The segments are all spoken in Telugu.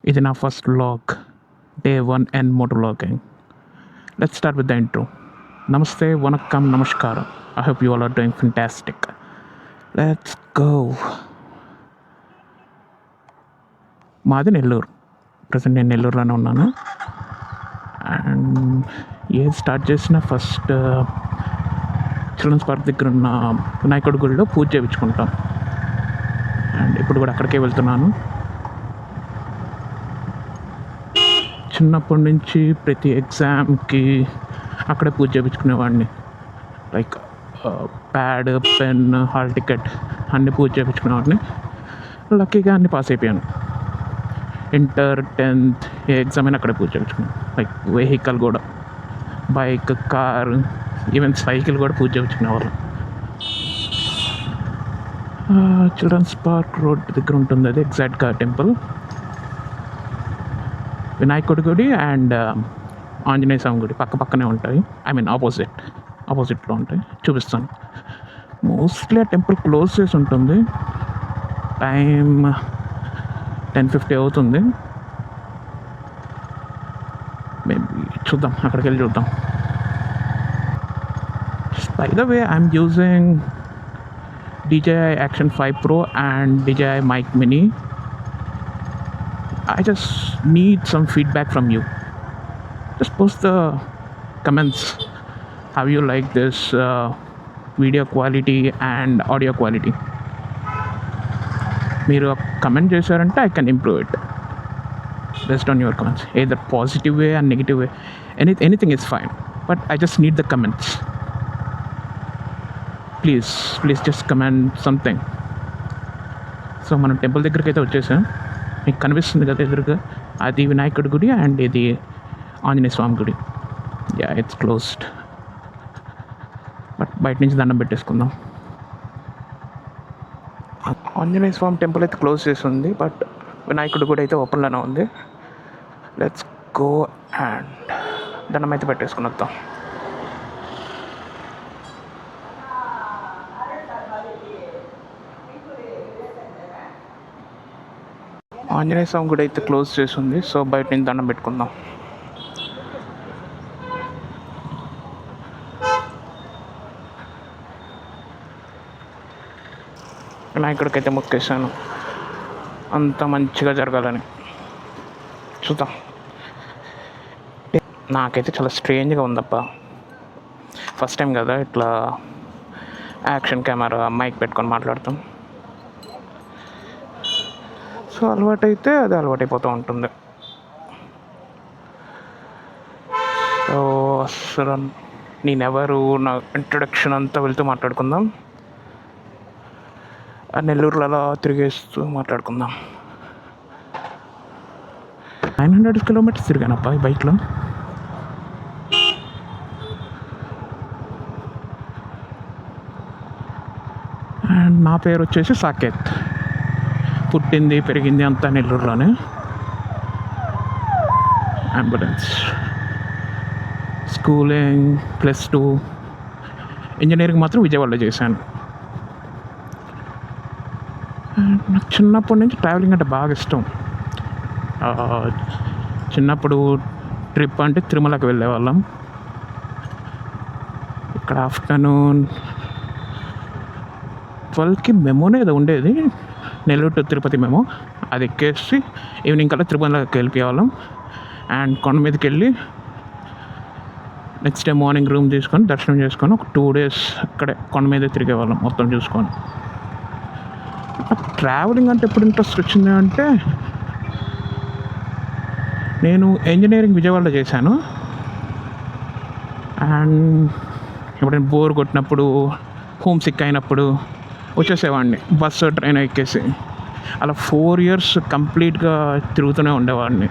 ఇది నా first vlog, day 1 and moto vlogging. Let's start with the intro. నమస్తే, వనక్కం, నమస్కారం. I hope you all are doing fantastic. Let's go. మాది నెల్లూరు. ప్రజెంట్ నేను నెల్లూరులోనే ఉన్నాను. అండ్ ఏది స్టార్ట్ చేసిన ఫస్ట్ చిల్డ్రన్స్ పార్క్ దగ్గర ఉన్న వినాయకుడి గుడిలో పూజ చేయించుకుంటాం. అండ్ ఇప్పుడు కూడా అక్కడికే వెళ్తున్నాను. చిన్నప్పటి నుంచి ప్రతి ఎగ్జామ్కి అక్కడే పూజ చేయించుకునేవాడిని. Like pad, pen, hall ticket అన్నీ పూజ చేయించుకునేవాడిని. లక్కీగా అన్నీ పాస్ అయిపోయాను. ఇంటర్, 10th ఏ ఎగ్జామ్ అయినా అక్కడే పూజ చేయించుకున్నాను. లైక్ వెహికల్ కూడా, బైక్, కార్, ఈవెన్ సైకిల్ కూడా పూజ చేయించుకునేవాళ్ళం. చిల్డ్రన్స్ పార్క్ రోడ్ దగ్గర ఉంటుంది అది ఎగ్జాక్ట్గా టెంపుల్. వినాయకుడి గుడి అండ్ ఆంజనేయ స్వామి గుడి పక్క పక్కనే ఉంటాయి. ఐ మీన్ ఆపోజిట్లో ఉంటాయి. చూపిస్తాను. మోస్ట్లీ ఆ టెంపుల్ క్లోజ్ చేసి ఉంటుంది. టైం 10:50 అవుతుంది. మేబీ చూద్దాం, అక్కడికి వెళ్ళి చూద్దాం. By the way, I'm using DJI Action 5 Pro and DJI Mic Mini. I just need some feedback from you. Just post the comments how you like this video quality and audio quality. మీరు కమెంట్ చేశారంటే I can improve it based on your comments. Either positive way or negative way. Anything is fine. But I just need the comments. Please just comment something. So మనం టెంపుల్ దగ్గరికి అయితే వచ్చేసాం. మీకు కనిపిస్తుంది కదా ఎదురుగా, అది వినాయకుడి గుడి అండ్ ఇది ఆంజనేయ స్వామి గుడి. Yeah, it's closed. బట్ బయట నుంచి దండం పెట్టేసుకుందాం. ఆంజనేయ స్వామి టెంపుల్ అయితే క్లోజ్ చేసి ఉంది, బట్ వినాయకుడి గుడి అయితే ఓపెన్లోనే ఉంది. లెట్స్ గో అండ్ దండం అయితే పెట్టేసుకుని వద్దాం. ఆంజనేయ స్వామి గుడి అయితే క్లోజ్ చేసి ఉంది, సో బయట నుంచి దండం పెట్టుకుందాం. వినాయకుడికి అయితే మొక్కేసాను, అంత మంచిగా జరగాలని. చూద్దాం. నాకైతే చాలా స్ట్రేంజ్గా ఉందప్ప. ఫస్ట్ టైం కదా ఇట్లా యాక్షన్ కెమెరా మైక్ పెట్టుకొని మాట్లాడతాం. సో అలవాటైతే అది అలవాటైపోతూ ఉంటుంది. సో అసలు నేనెవరు, నా ఇంట్రడక్షన్ అంతా వెళ్తూ మాట్లాడుకుందాం. నెల్లూరులో అలా తిరిగేస్తూ మాట్లాడుకుందాం. 900 kilometers తిరిగానప్ప ఈ బైక్లో. అండ్ నా పేరు వచ్చేసి సాకేత్. పుట్టింది పెరిగింది అంతా నెల్లూరులోనే. అంబులెన్స్, స్కూలింగ్, +2, ఇంజనీరింగ్ మాత్రం విజయవాడలో చేశాను. నాకు చిన్నప్పటి నుంచి ట్రావెలింగ్ అంటే బాగా ఇష్టం. చిన్నప్పుడు ట్రిప్ అంటే తిరుమలకి వెళ్ళేవాళ్ళం. ఇక్కడ ఆఫ్టర్నూన్ 12కి మెమోనే ఏదో ఉండేది, నెల్లూరు టు తిరుపతి మెమో. అది ఎక్కేసి ఈవినింగ్ కల్లా తిరుమలకి వెళ్ళిపోయేవాళ్ళం. అండ్ కొండ మీదకి వెళ్ళి నెక్స్ట్ డే మార్నింగ్ రూమ్ తీసుకొని దర్శనం చేసుకొని ఒక 2 days అక్కడే కొండ మీదే తిరిగేవాళ్ళం మొత్తం చూసుకొని. ట్రావెలింగ్ అంటే ఎప్పుడు ఇంట్రెస్ట్ వచ్చింది అంటే, నేను ఇంజనీరింగ్ విజయవాడలో చేశాను. అండ్ ఎప్పుడైనా బోర్ కొట్టినప్పుడు, హోమ్ సిక్ అయినప్పుడు వచ్చేసేవాడిని బస్సు, ట్రైన్ ఎక్కేసి. అలా 4 years కంప్లీట్గా తిరుగుతూనే ఉండేవాడిని.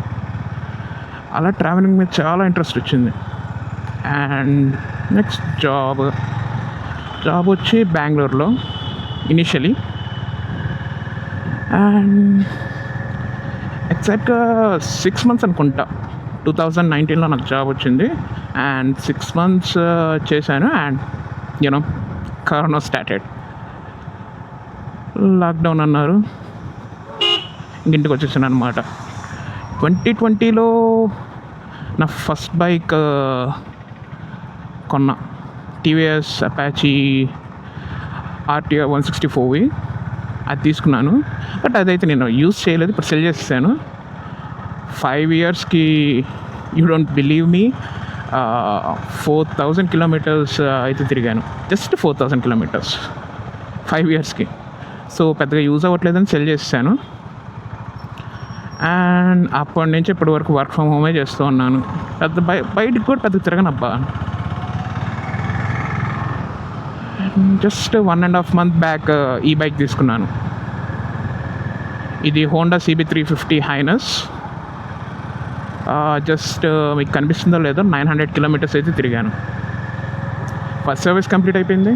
అలా ట్రావెలింగ్ మీద చాలా ఇంట్రెస్ట్ వచ్చింది. అండ్ నెక్స్ట్ జాబ్ వచ్చి బెంగళూరులో ఇనిషియలీ. అండ్ ఎగ్జాక్ట్గా 6 months అనుకుంటా, 2019లో నాకు జాబ్ వచ్చింది. అండ్ 6 months చేశాను. And you know corona started. Lockdown అన్నారు, ఇంటికి వచ్చేసాను అనమాట. 2020లో నా ఫస్ట్ బైక్ కొన్నా, టీవీఎస్ అపాచీ RTR 164V. అది తీసుకున్నాను, బట్ అదైతే నేను యూజ్ చేయలేదు, ఇప్పుడు సెల్ చేసేసాను. 5 ఇయర్స్కి you don't believe me 4,000 kilometres అయితే తిరిగాను, జస్ట్ 4,000 కిలోమీటర్స్ 5 ఇయర్స్కి. సో పెద్దగా యూజ్ అవ్వట్లేదని సెల్ చేసేసాను. అండ్ అప్పటి నుంచి ఇప్పటి వరకు వర్క్ ఫ్రమ్ హోమే చేస్తూ ఉన్నాను. పెద్ద బయటికి కూడా పెద్ద తిరగను అబ్బా. జస్ట్ 1.5 month బ్యాక్ ఈ బైక్ తీసుకున్నాను. ఇది హోండా CB350 హైనస్. జస్ట్ మీకు కనిపిస్తుందో లేదో 900 కిలోమీటర్స్ అయితే తిరిగాను. ఫస్ట్ సర్వీస్ కంప్లీట్ అయిపోయింది.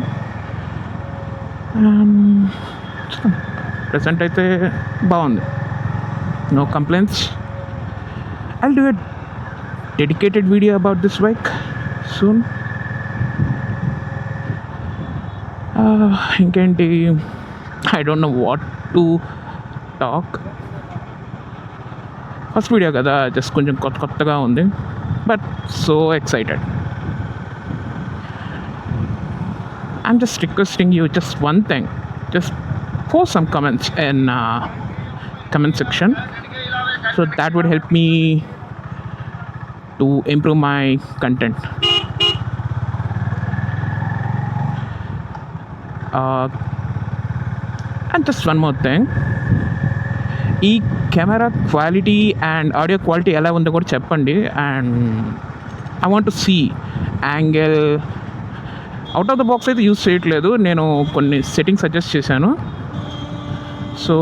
ప్రెసెంట్ అయితే బాగుంది, no complaints. I'll do a dedicated video about this bike soon. ఇంకేంటి, I don't know what to talk. First video కదా, జస్ట్ కొంచెం కొత్తగా ఉంది, but so excited. I'm just requesting you just one thing, just post some comments in comment section, so that would help me to improve my content. And just one more thing, ఈ camera quality and audio quality ఎలా ఉందో కూడా చెప్పండి. And I want to see angle. Out of the box అయితే యూజ్ చేయట్లేదు, నేను కొన్ని సెట్టింగ్స్ సజెస్ట్ చేశాను. సో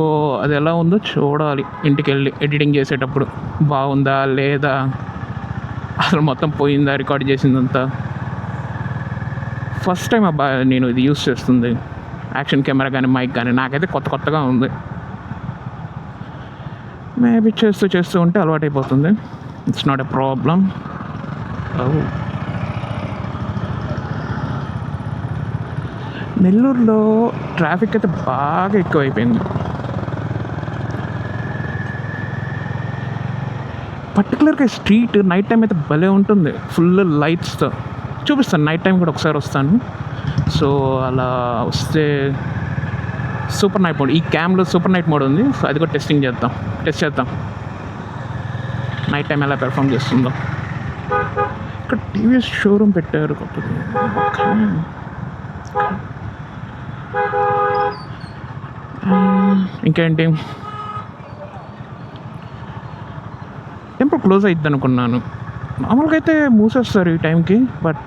అది ఎలా ఉందో చూడాలి ఇంటికి వెళ్ళి ఎడిటింగ్ చేసేటప్పుడు. బాగుందా లేదా, అసలు మొత్తం పోయిందా రికార్డ్ చేసిందంతా. ఫస్ట్ టైం అబ్బా నేను ఇది యూజ్ చేస్తుంది, యాక్షన్ కెమెరా కానీ మైక్ కానీ. నాకైతే కొత్తగా ఉంది. మేబీ చేస్తూ ఉంటే అలవాటు అయిపోతుంది. It's not a problem. నెల్లూరులో ట్రాఫిక్ అయితే బాగా ఎక్కువైపోయింది. పర్టికులర్గా స్ట్రీట్ నైట్ టైం అయితే భలే ఉంటుంది, ఫుల్ లైట్స్తో. చూపిస్తాను నైట్ టైం కూడా ఒకసారి వస్తాను. సో అలా వస్తే సూపర్ నైట్ మోడ్, ఈ క్యామ్లో సూపర్ నైట్ మోడ్ ఉంది. సో అది కూడా టెస్ట్ చేద్దాం నైట్ టైం ఎలా పెర్ఫామ్ చేస్తుందో. ఇక్కడ టీవీఎస్ షోరూమ్ పెట్టారు కొత్తది. ఇంకేంటి, టెంపుల్ క్లోజ్ అయిద్ది అనుకున్నాను. మామూలుగా అయితే మూసేస్తారు ఈ టైంకి, బట్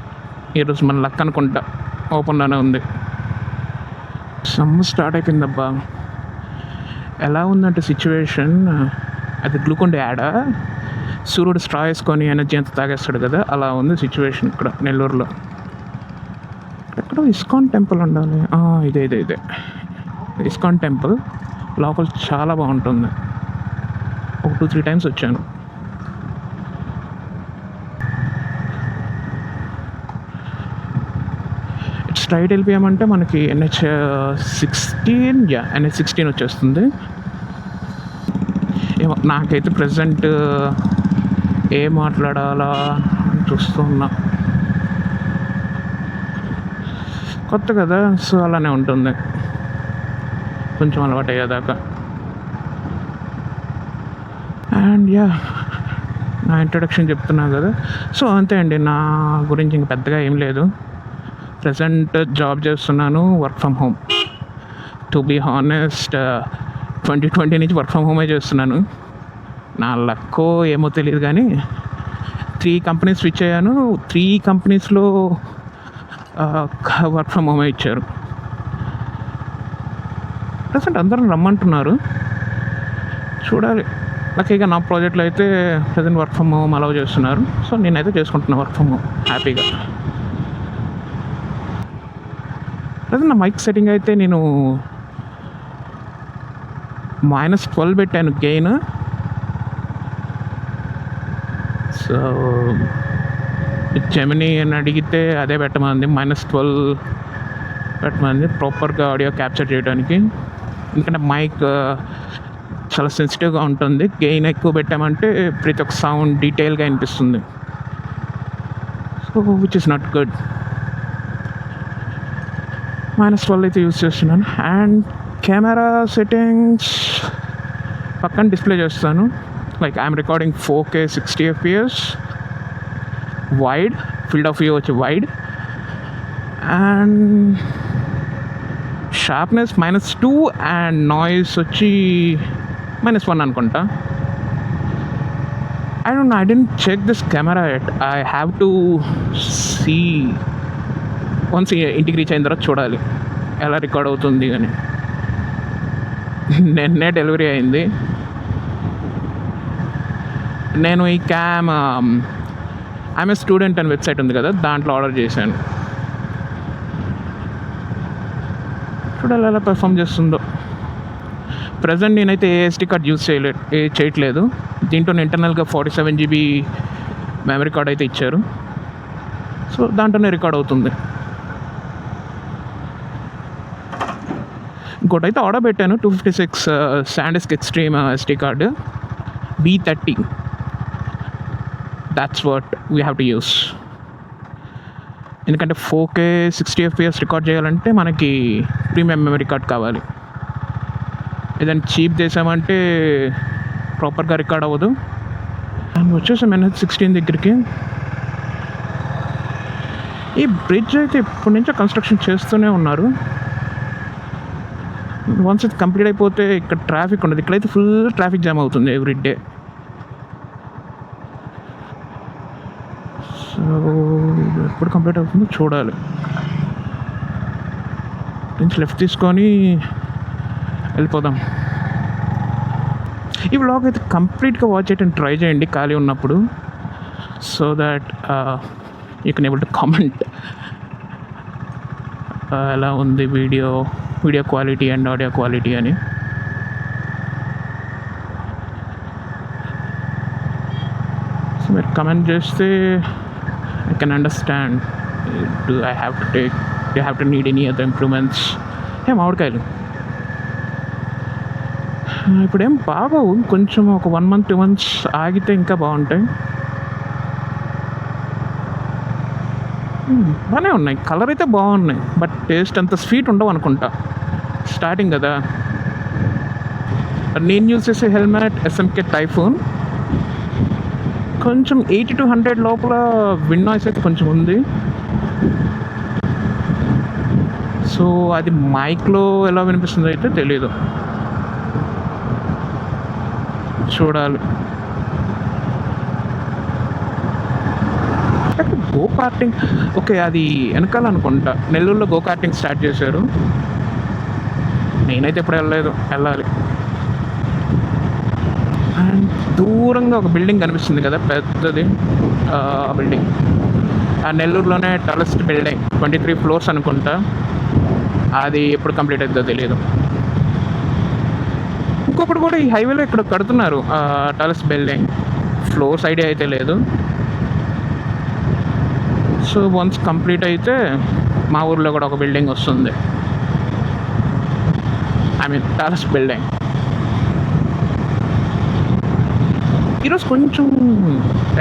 ఈరోజు మన లక్ అనుకుంటా ఓపెన్లోనే ఉంది. సమ్మర్ స్టార్ట్ అయిపోయిందబ్బా. ఎలా ఉందంటే సిచ్యువేషన్, అది గ్లూకోన్ యాడా, సూర్యుడు స్ట్రా వేసుకొని ఎనర్జీ అంతా తాగేస్తాడు కదా, అలా ఉంది సిచ్యువేషన్ ఇక్కడ నెల్లూరులో. ఎక్కడో ఇస్కాన్ టెంపుల్ ఉండాలి. ఇదే ఇస్కాన్ టెంపుల్. లోపల చాలా బాగుంటుంది, ఒక 2-3 టైమ్స్ వచ్చాను. స్ట్రైట్ వెళ్ళిపోయామంటే మనకి NH16 వచ్చేస్తుంది. ఏమో నాకైతే ప్రజెంట్ ఏం మాట్లాడాలా అని చూస్తున్నా. కొత్త కదా, సో అలానే ఉంటుంది కొంచెం అలవాటు అయ్యేదాకా. అండ్ నా ఇంట్రడక్షన్ చెప్తున్నా కదా. సో అంతే అండి, నా గురించి ఇంక పెద్దగా ఏం లేదు. ప్రజెంట్ జాబ్ చేస్తున్నాను, work from home. To be honest 2020 నుంచి వర్క్ ఫ్రమ్ హోమే చేస్తున్నాను. నా లక్కో ఏమో తెలియదు కానీ 3 కంపెనీస్ స్విచ్ అయ్యాను. 3 కంపెనీస్లో వర్క్ ఫ్రమ్ హోమే ఇచ్చారు. ప్రజెంట్ అందరం రమ్మంటున్నారు, చూడాలి. లక్కీగా నా ప్రాజెక్ట్లో అయితే present work from home allow చేస్తున్నారు. సో నేనైతే చేసుకుంటున్నాను వర్క్ ఫ్రమ్ హోమ్ హ్యాపీగా. ప్రజెంట్ నా మైక్ సెట్టింగ్ అయితే నేను -12 పెట్టాను గెయిన్. సో జెమినీ అని అడిగితే అదే పెట్టమంది, -12 పెట్టమంది ప్రాపర్గా ఆడియో క్యాప్చర్ చేయడానికి. ఎందుకంటే మైక్ చాలా సెన్సిటివ్గా ఉంటుంది. గెయిన్ ఎక్కువ పెట్టామంటే ప్రతి ఒక్క సౌండ్ డీటెయిల్గా వినిపిస్తుంది. So which is not good. -12 అయితే యూజ్ చేస్తున్నాను. అండ్ కెమెరా సెట్టింగ్స్ పక్కన డిస్ప్లే చేస్తాను. Like I'm recording 4K 60 FPS wide, field of view వచ్చి wide, and sharpness -2 and noise వచ్చి -1 అనుకుంటా. I didn't check this camera yet. I have to see once ఇంటికి రీచ్ అయిన తర్వాత చూడాలి ఎలా రికార్డ్ అవుతుంది అని. నిన్నే డెలివరీ అయింది. నేను ఈ క్యామ్ ఐఎమ్ స్టూడెంట్ అని వెబ్సైట్ ఉంది కదా, దాంట్లో ఆర్డర్ చేశాను. చూడాలి ఎలా పెర్ఫామ్ చేస్తుందో. ప్రజెంట్ నేనైతే ఏఎస్డి కార్డ్ యూజ్ చేయట్లేదు. దీంట్లో ఇంటర్నల్గా 47 GB మెమరీ కార్డ్ అయితే ఇచ్చారు. సో దాంట్లోనే రికార్డ్ అవుతుంది. ఇంకోటి అయితే ఆర్డర్ పెట్టాను, 256 SanDisk extreme SD card B30. That's what we have to use. ఎందుకంటే 4K 60 FPS రికార్డ్ చేయాలంటే మనకి ప్రీమియం మెమరీ కార్డ్ కావాలి. ఏదైనా చీప్ చేసామంటే ప్రాపర్గా రికార్డ్ అవ్వదు. అండ్ వచ్చేసాం NH16 దగ్గరికి. ఈ బ్రిడ్జ్ అయితే ఇప్పటి నుంచో కన్స్ట్రక్షన్ చేస్తూనే ఉన్నారు. వన్స్ ఇది కంప్లీట్ అయిపోతే ఇక్కడ ట్రాఫిక్ ఉండదు. ఇక్కడైతే ఫుల్ ట్రాఫిక్ జామ్ అవుతుంది ఎవ్రీ డే. సో ఎప్పుడు కంప్లీట్ అవుతుందో చూడాలి. నుంచి లెఫ్ట్ తీసుకొని వెళ్ళిపోదాం. ఈ వ్లాగ్ అయితే కంప్లీట్గా వాచ్ చేయడానికి ట్రై చేయండి ఖాళీ ఉన్నప్పుడు, so that you can able to comment ఎలా ఉంది video quality and audio quality అని. సో మీరు కమెంట్ చేస్తే I can understand. Do have to need any other improvements. మామిడికాయలు ఇప్పుడేం బాగోవు, కొంచెం ఒక 1 month 2 months ఆగితే ఇంకా బాగుంటాయి. బాగానే ఉన్నాయి, కలర్ అయితే బాగున్నాయి, బట్ టేస్ట్ అంత స్వీట్ ఉండవు అనుకుంటా. స్టార్టింగ్ కదా. నేను యూజ్ చేసే హెల్మెట్ SMK టైఫూన్. కొంచెం 80 to 100 లోపల విండ్ నాయిస్ అయితే కొంచెం ఉంది. సో అది మైక్లో ఎలా వినిపిస్తుందో అయితే తెలీదు, చూడాలి. గో కార్టింగ్ ఓకే, అది వెనకాల అనుకుంటా. నెల్లూరులో గో కార్టింగ్ స్టార్ట్ చేశారు. నేనైతే ఎప్పుడు వెళ్ళాలి. అండ్ దూరంగా ఒక బిల్డింగ్ కనిపిస్తుంది కదా, పెద్దది బిల్డింగ్. ఆ నెల్లూరులోనే టాలెస్ట్ బిల్డింగ్, 23 floors అనుకుంటా. అది ఎప్పుడు కంప్లీట్ అవుతుందో తెలియదు. ఇంకొకటి కూడా ఈ హైవేలో ఇక్కడ కడుతున్నారు టాలెస్ట్ బిల్డింగ్. ఫ్లోర్స్ ఐడియా అయితే లేదు. సో వన్స్ కంప్లీట్ అయితే మా ఊర్లో కూడా ఒక బిల్డింగ్ వస్తుంది, ఐ మీన్ టాలెస్ట్ బిల్డింగ్. ఈరోజు కొంచెం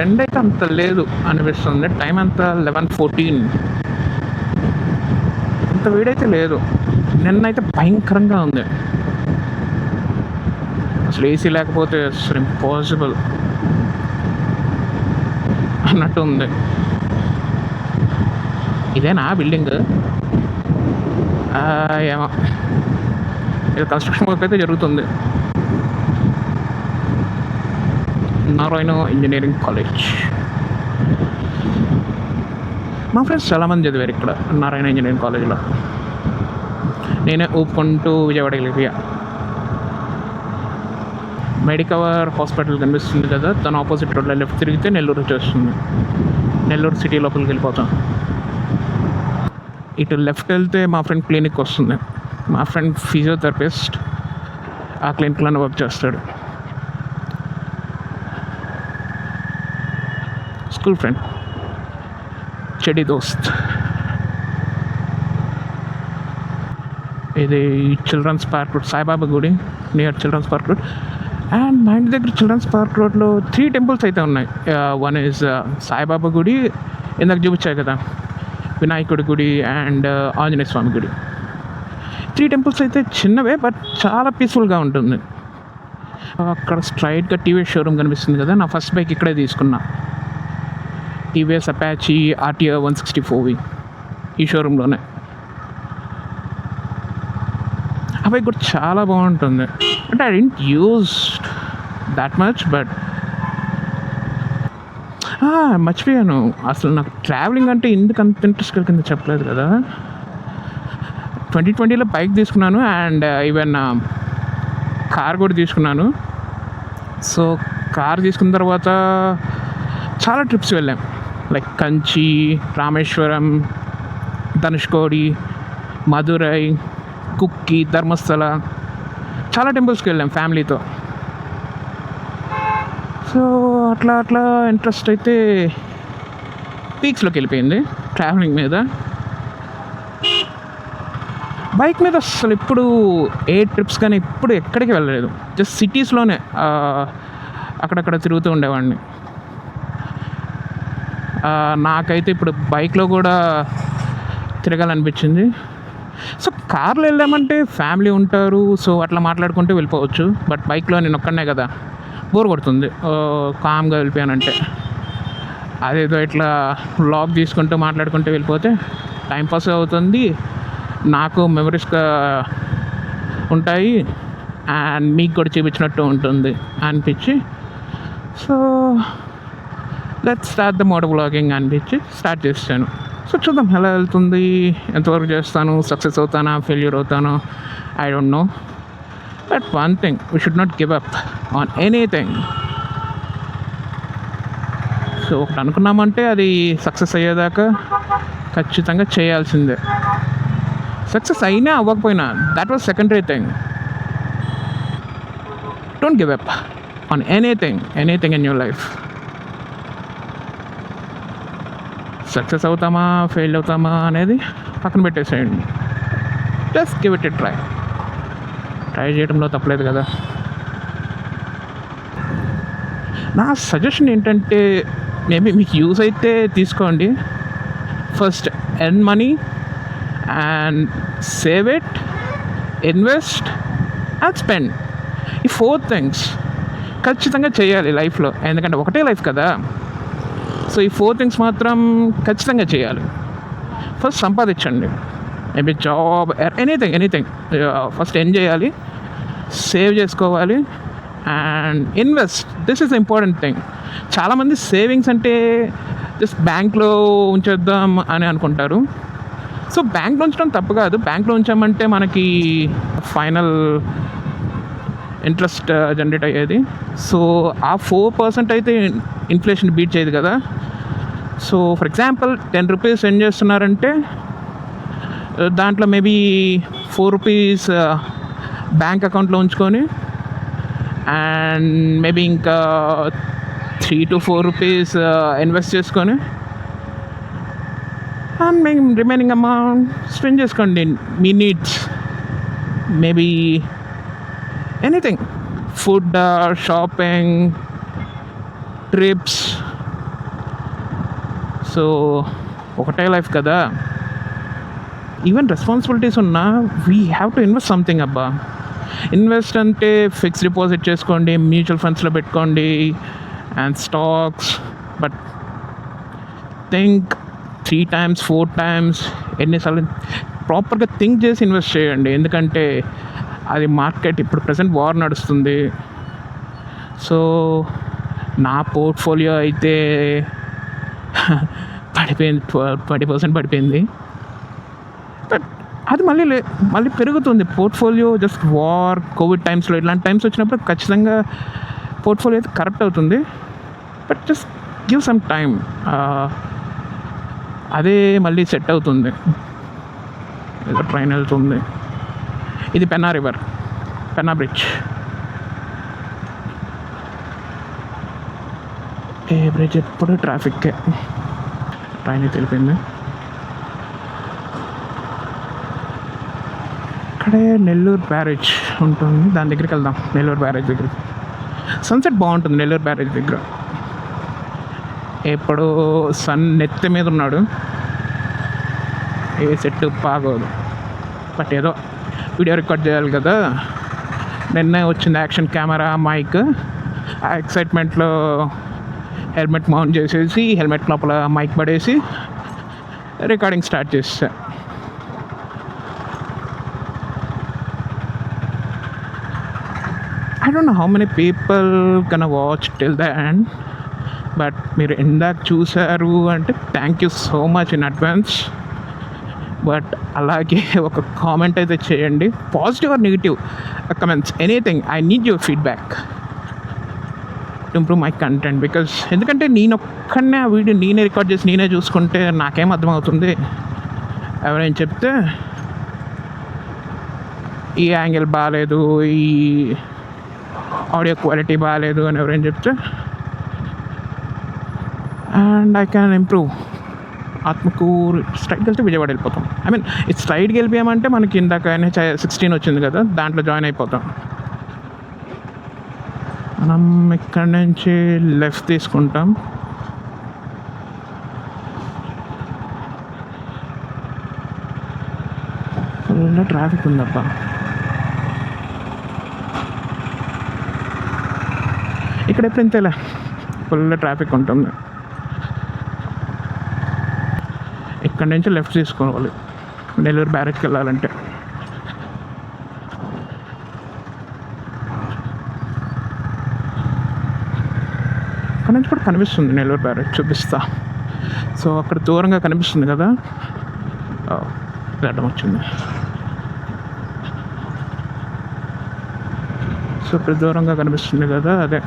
ఎండ అయితే అంత లేదు అనిపిస్తుంది. టైం అంతా 11:14. అంత వేడైతే లేదు. నిన్నైతే భయంకరంగా ఉంది. అసలు ఏసీ లేకపోతే అసలు ఇంపాసిబుల్ అన్నట్టు ఉంది. ఇదేనా బిల్డింగ్? ఏమో, ఇది కన్స్ట్రక్షన్ వర్క్ అయితే జరుగుతుంది. Narayana engineering college. మా ఫ్రెండ్స్ చాలామంది చదివారు ఇక్కడ నారాయణ ఇంజనీరింగ్ కాలేజ్లో. నేనే ఊపుకుంటూ విజయవాడ వెళ్ళిపోయా. మెడికవర్ హాస్పిటల్ కనిపిస్తుంది కదా, తన ఆపోజిట్ రోడ్లో లెఫ్ట్ తిరిగితే నెల్లూరు వచ్చేస్తుంది. నెల్లూరు సిటీ లోపలికి వెళ్ళిపోతాం. ఇటు లెఫ్ట్ వెళ్తే మా ఫ్రెండ్ క్లినిక్ వస్తుంది. మా ఫ్రెండ్ ఫిజియోథెరపిస్ట్, ఆ క్లినిక్లోనే వర్క్ చేస్తాడు. స్కూల్ ఫ్రెండ్, చెడి దోస్త్. ఇది చిల్డ్రన్స్ పార్క్ రోడ్, సాయిబాబా గుడి near children's park road. And మా ఇంటి దగ్గర చిల్డ్రన్స్ పార్క్ రోడ్లో 3 టెంపుల్స్ అయితే ఉన్నాయి. వన్ ఈజ్ సాయిబాబా గుడి, ఇందాక చూపించాయి కదా, వినాయకుడి గుడి అండ్ ఆంజనేయ స్వామి గుడి. 3 టెంపుల్స్ అయితే చిన్నవే బట్ చాలా పీస్ఫుల్గా ఉంటుంది. అక్కడ స్ట్రైట్గా టీవీఎస్ షోరూమ్ కనిపిస్తుంది కదా, నా ఫస్ట్ బైక్ ఇక్కడే తీసుకున్నా. టీవీఎస్ అపాచీ ఆర్టీఆర్ 164V ఈ షోరూంలోనే. ఆ బైక్ కూడా చాలా బాగుంటుంది. అంటే I dent use that much but మర్చిపోయాను, అసలు నాకు ట్రావెలింగ్ అంటే ఎందుకు అంత ఇంట్రెస్ట్ కలిగిందో చెప్పలేదు కదా. 2020లో బైక్ తీసుకున్నాను అండ్ ఈవెన్ కార్ కూడా తీసుకున్నాను. సో కార్ తీసుకున్న తర్వాత చాలా ట్రిప్స్ వెళ్ళాం, లైక్ కంచి, రామేశ్వరం, ధనుష్కోడి, మదురై, కుక్కి, ధర్మస్థల, చాలా టెంపుల్స్కి వెళ్ళాం ఫ్యామిలీతో. సో అట్లా అట్లా ఇంట్రెస్ట్ అయితే పీక్స్లోకి వెళ్ళిపోయింది ట్రావెలింగ్ మీద. బైక్ మీద అసలు ఇప్పుడు ఏ ట్రిప్స్ కానీ ఇప్పుడు ఎక్కడికి వెళ్ళలేదు, జస్ట్ సిటీస్లోనే అక్కడక్కడ తిరుగుతూ ఉండేవాడిని. నాకైతే ఇప్పుడు బైక్లో కూడా తిరగాలనిపించింది. సో కార్లో వెళ్ళామంటే ఫ్యామిలీ ఉంటారు, సో అట్లా మాట్లాడుకుంటూ వెళ్ళిపోవచ్చు. బట్ బైక్లో నేను ఒక్కడనే కదా, బోర్ కొడుతుంది కామ్గా వెళ్ళిపోయానంటే. అదేదో ఇట్లా వ్లాగ్ తీసుకుంటూ మాట్లాడుకుంటూ వెళ్ళిపోతే టైంపాస్ అవుతుంది, నాకు మెమరీస్గా ఉంటాయి అండ్ మీకు కూడా చూపించినట్టు ఉంటుంది అనిపించి, so let's start the moto vlogging అనిపించి స్టార్ట్ చేస్తాను. సో చూద్దాం ఎలా వెళ్తుంది, ఎంతవరకు చేస్తాను, సక్సెస్ అవుతానా, ఫెయిల్యూర్ అవుతానో, I don't know. But one thing, we should not give up on anything. So ఒకటి అనుకున్నామంటే అది సక్సెస్ అయ్యేదాకా ఖచ్చితంగా చేయాల్సిందే. సక్సెస్ అయినా అవ్వకపోయినా that was secondary thing. Don't give up on anything in your life. Success అవుతామా ఫెయిల్ అవుతామా అనేది పక్కన పెట్టేసేయండి, just give it a try చేయడంలో తప్పలేదు కదా. నా సజెషన్ ఏంటంటే, మేబీ మీకు యూజ్ అయితే తీసుకోండి. First earn money and save it, invest and spend. ఈ 4 థింగ్స్ ఖచ్చితంగా చేయాలి లైఫ్లో, ఎందుకంటే ఒకటే లైఫ్ కదా. సో ఈ 4 థింగ్స్ మాత్రం ఖచ్చితంగా చేయాలి. ఫస్ట్ సంపాదించండి, maybe job, anything. First earn చేయాలి, సేవ్ చేసుకోవాలి and invest. This is important thing. చాలామంది సేవింగ్స్ అంటే జస్ట్ బ్యాంక్లో ఉంచేద్దాం అని అనుకుంటారు. సో బ్యాంక్లో ఉంచడం తప్పు కాదు, బ్యాంక్లో ఉంచామంటే మనకి ఫైనల్ ఇంట్రెస్ట్ జనరేట్ అయ్యేది. సో ఆ 4% అయితే ఇన్ఫ్లేషన్ బీట్ చేయదు కదా. So for example 10 rupees send చేస్తున్నారంటే దాంట్లో మేబీ 4 రూపీస్ బ్యాంక్ అకౌంట్లో ఉంచుకొని అండ్ మేబీ ఇంకా 3 to 4 రూపీస్ ఇన్వెస్ట్ చేసుకొని అండ్ మేము రిమైనింగ్ అమౌంట్ స్పెండ్ చేసుకోండి మీ needs, maybe anything, food, shopping, trips. So ఒకటే లైఫ్ కదా, ఈవెన్ రెస్పాన్సిబిలిటీస్ ఉన్నా we have to invest something అబ్బా. ఇన్వెస్ట్ అంటే ఫిక్స్డ్ డిపాజిట్ చేసుకోండి, మ్యూచువల్ ఫండ్స్లో పెట్టుకోండి and stocks. But think 3 times 4 times ఎన్నిసార్లు ప్రాపర్గా థింక్ చేసి ఇన్వెస్ట్ చేయండి, ఎందుకంటే అది మార్కెట్ ఇప్పుడు ప్రజెంట్ వార్ నడుస్తుంది. సో నా పోర్ట్ఫోలియో అయితే పడిపోయింది, 20% పడిపోయింది. బట్ అది మళ్ళీ పెరుగుతుంది పోర్ట్ఫోలియో. జస్ట్ వార్, కోవిడ్ టైమ్స్లో ఇట్లాంటి టైమ్స్ వచ్చినప్పుడు ఖచ్చితంగా పోర్ట్ఫోలియో అయితే కరెక్ట్ అవుతుంది. But just give some time, అదే మళ్ళీ సెట్ అవుతుంది. ఏదో ట్రైన్ వెళ్తుంది, ఇది పెన్నా రివర్, పెన్నా బ్రిడ్జ్. ఏ బ్రిడ్జ్ ఎప్పుడు ట్రాఫిక్కే, ట్రైన్ అయితే వెళ్ళిపోయింది. ఇక్కడే నెల్లూరు బ్యారేజ్ ఉంటుంది, దాని దగ్గరికి వెళ్దాం. నెల్లూరు బ్యారేజ్ దగ్గరికి సన్సెట్ బాగుంటుంది నెల్లూరు బ్యారేజ్ దగ్గర. ఎప్పుడు సన్ నెత్తి మీద ఉన్నాడు, ఏ సెట్ బాగోదు. బట్ ఏదో వీడియో రికార్డ్ చేయాలి కదా, నిన్నే వచ్చింది యాక్షన్ కెమెరా మైక్. ఆ ఎక్సైట్మెంట్లో హెల్మెట్ మౌంట్ చేసేసి హెల్మెట్ లోపల మైక్ పడేసి రికార్డింగ్ స్టార్ట్ చేసా. I don't know how many people gonna watch till the end, but మీరు ఇందాక చూసారు అంటే thank you so much in advance. But అలాగే ఒక కామెంట్ అయితే చేయండి, positive or negative comments, anything. I need your feedback to improve my content. Because ఎందుకంటే నేను ఒక్కడనే ఆ వీడియో నేనే రికార్డ్ చేసి నేనే చూసుకుంటే నాకేం అర్థమవుతుంది? ఎవరైనా చెప్తే ఈ యాంగిల్ బాగాలేదు, ఈ ఆడియో క్వాలిటీ బాగాలేదు అని ఎవరైనా చెప్తే and I can improve. Atmakur స్ట్రైట్కి వెళ్తే విజయవాడ వెళ్ళిపోతాం. ఐ మీన్ ఇది స్ట్రైట్కి వెళ్ళిపోయామంటే మనకి ఇందాక NH16 వచ్చింది కదా, దాంట్లో జాయిన్ అయిపోతాం. మనం ఇక్కడ నుంచి లెఫ్ట్ తీసుకుంటాం. ఫుల్ ట్రాఫిక్ ఉందబ్బా. ఇక్కడ ఎప్పుడు ఇంతేలే, ఫుల్ ట్రాఫిక్ ఉంటుంది. ఇక్కడ నుంచి లెఫ్ట్ తీసుకోవాలి నెల్లూరు బ్యారేజ్కి వెళ్ళాలంటే. అక్కడ నుంచి కూడా కనిపిస్తుంది నెల్లూరు బ్యారేజ్, చూపిస్తా. సో అక్కడ దూరంగా కనిపిస్తుంది కదా, అడ్డం వచ్చింది. సో ఇక్కడ దూరంగా కనిపిస్తుంది కదా, అదే.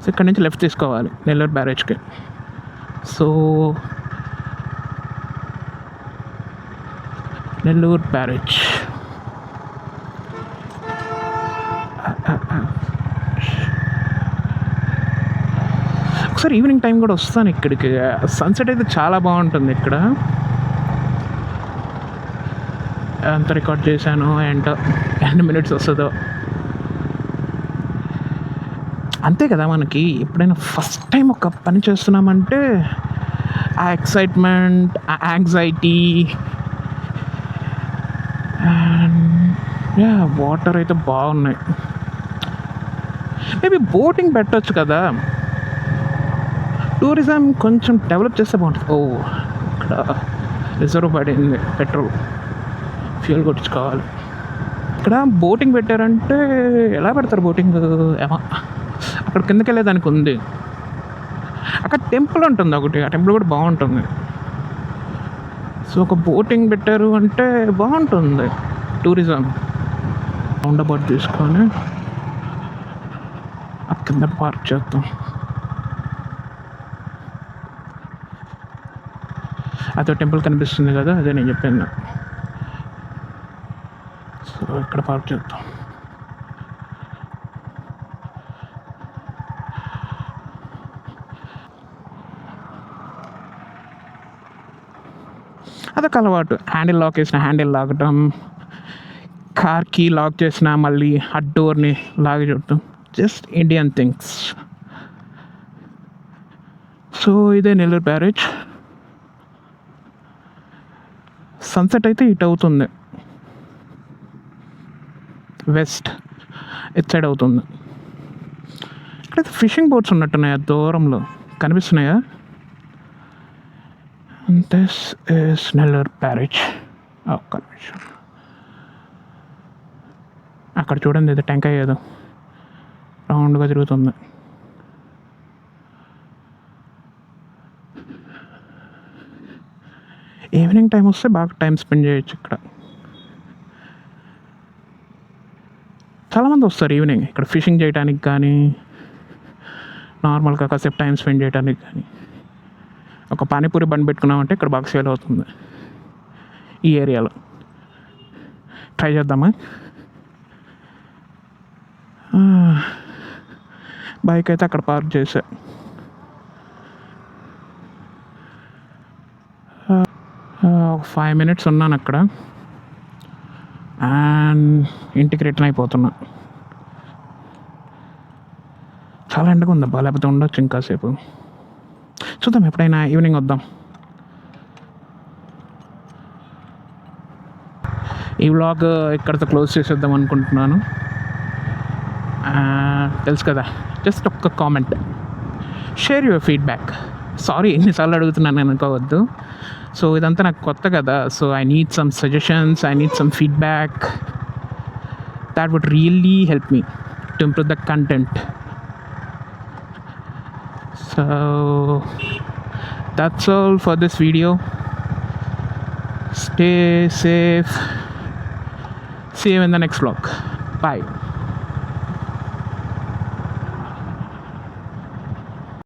సో ఇక్కడ నుంచి లెఫ్ట్ తీసుకోవాలి నెల్లూరు బ్యారేజ్కి. సో నెల్లూరు బ్యారేజ్ ఒకసారి ఈవినింగ్ టైం కూడా వస్తాను ఇక్కడికి. సన్సెట్ అయితే చాలా బాగుంటుంది ఇక్కడ. ఎంత రికార్డ్ చేశాను ఏంటో, ఎన్ని మినిట్స్ వస్తుందో. అంతే కదా, మనకి ఎప్పుడైనా ఫస్ట్ టైం ఒక పని చేస్తున్నామంటే ఆ ఎక్సైట్మెంట్, ఆ యాంగ్జైటీ, వాటర్ అయితే బాగున్నాయి. మేబీ బోటింగ్ పెట్టవచ్చు కదా, టూరిజం కొంచెం డెవలప్ చేస్తే బాగుంటుంది. ఓ ఇక్కడ రిజర్వ్ పడింది, పెట్రోల్ ఫ్యూల్ కొట్టించుకోవాలి. ఇక్కడ బోటింగ్ పెట్టారంటే ఎలా పెడతారు బోటింగ్ ఏమో, అక్కడ కిందకి వెళ్ళేదానికి ఉంది. అక్కడ టెంపుల్ ఉంటుంది ఒకటి, ఆ టెంపుల్ కూడా బాగుంటుంది. సో ఒక బోటింగ్ పెట్టారు అంటే బాగుంటుంది టూరిజం. రౌండ్ అబౌట్ తీసుకొని ఆ కింద పార్క్ చేద్దాం. అదో టెంపుల్ కనిపిస్తుంది కదా, అదే నేను చెప్పాను. సో ఇక్కడ పార్క్ చేద్దాం. అదొక అలవాటు, హ్యాండిల్ లాక్ చేసిన హ్యాండిల్ లాగటం, కార్ కీ లాక్ చేసిన మళ్ళీ ఆ డోర్ని లాగి చూడటం, జస్ట్ ఇండియన్ థింగ్స్. సో ఇదే నెల్లూరు బ్యారేజ్. సన్సెట్ అయితే ఇటు అవుతుంది, వెస్ట్ ఇట్ సైడ్ అవుతుంది. ఇక్కడైతే ఫిషింగ్ బోట్స్ ఉన్నట్టున్నాయా, దూరంలో కనిపిస్తున్నాయా? This is Nellore barrage. ఒక్క నిమిషం, అక్కడ చూడండి, ఏదో టెంకాయ ఏదో రౌండ్గా తిరుగుతుంది. ఈవినింగ్ టైం వస్తే బాగా టైం స్పెండ్ చేయొచ్చు ఇక్కడ. చాలామంది వస్తారు ఈవినింగ్ ఇక్కడ ఫిషింగ్ చేయడానికి కానీ, నార్మల్గా కాసేపు టైం స్పెండ్ చేయడానికి కానీ. ఒక పానీపూరి బండి పెట్టుకున్నామంటే ఇక్కడ బాగా సేల్ అవుతుంది ఈ ఏరియాలో. ట్రై చేద్దామా? బైక్ అయితే అక్కడ పార్క్ చేసా. ఒక 5 minutes ఉన్నాను అక్కడ అండ్ ఇంటికి రిటర్న్ అయిపోతున్నా. చాలా ఎండగా ఉందబ్బా, లేకపోతే ఉండొచ్చు ఇంకాసేపు. చూద్దాం, ఎప్పుడైనా ఈవినింగ్ వద్దాం. ఈ వ్లాగ్ ఇక్కడితో క్లోజ్ చేసేద్దాం అనుకుంటున్నాను. తెలుసు కదా, జస్ట్ ఒక్క comment, share your feedback. Sorry ఎన్నిసార్లు అడుగుతున్నాను అనుకోవద్దు. సో ఇదంతా నాకు కొత్త కదా, so I need some suggestions, I need some feedback. That would really help me to improve the content. So that's all for this video. Stay safe. See you in the next vlog. Bye.